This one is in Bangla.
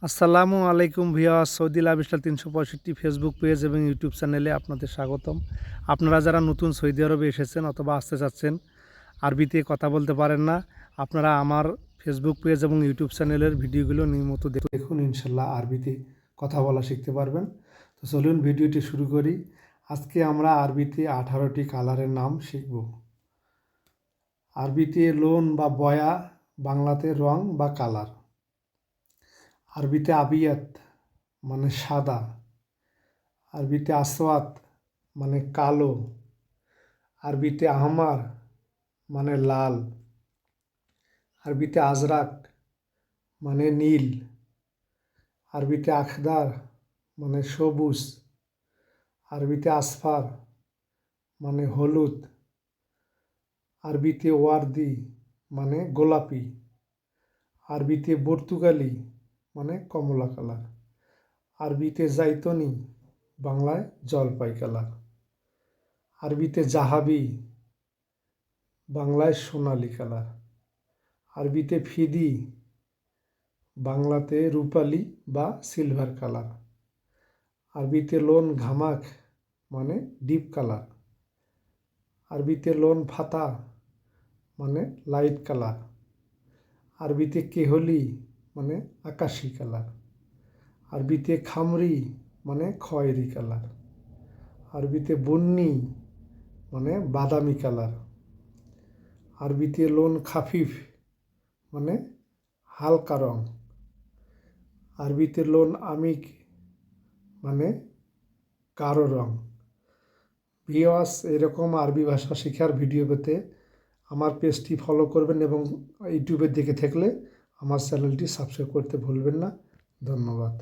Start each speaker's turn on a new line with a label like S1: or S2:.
S1: আসসালামু আলাইকুম viewers, Saudi lifestyle 365 Facebook page এবং ইউটিউব চ্যানেলে আপনাদের স্বাগতম। আপনারা যারা নতুন সৌদি আরবে এসেছেন অথবা আসতে চাচ্ছেন, আরবিতে কথা বলতে পারেন না, আপনারা আমার ফেসবুক পেজ এবং ইউটিউব চ্যানেলের ভিডিওগুলো নিয়মিত দেখুন, ইনশাল্লাহ আরবিতে কথা বলা শিখতে পারবেন। তো চলুন ভিডিওটি শুরু করি। আজকে আমরা আরবিতে 18টি কালারের নাম শিখব। আরবিতে লোন বা বয়া, বাংলাতে রং বা কালার। আরবিতে আবিয়াত মানে সাদা, আরবিতে আসওয়াত মানে কালো, আরবিতে আহমার মানে লাল, আরবিতে আজরাক মানে নীল, আরবিতে আখদার মানে সবুজ, আরবিতে আসফার মানে হলুদ, আরবিতে ওয়ার্দি মানে গোলাপি, আরবিতে পর্তুগালি মানে কমলা কালার, আরবিতে জাইতনি বাংলায় জলপাই কালার, আরবিতে জাহাবি বাংলায় সোনালি কালার, আরবিতে ফিদি বাংলাতে রূপালি বা সিলভার কালার, আরবিতে লোন ঘামাক মানে ডিপ কালার, আরবিতে লোন ফাতা মানে লাইট কালার, আরবিতে কেহলি মানে আকাশি কালার, আরবিতে খামরি মানে খয়েরি কালার, আরবিতে বুন্নি মানে বাদামি কালার, আরবিতে লোন খাফিফ মানে হালকা রং, আরবিতে লোন আমিক মানে গাঢ় রং। ভিউয়ার্স, এরকম আরবি ভাষা শেখার ভিডিও পেতে আমার পেজটি ফলো করবেন এবং ইউটিউবে দেখে থাকলে আমার চ্যানেলটি সাবস্ক্রাইব করতে ভুলবেন না। ধন্যবাদ।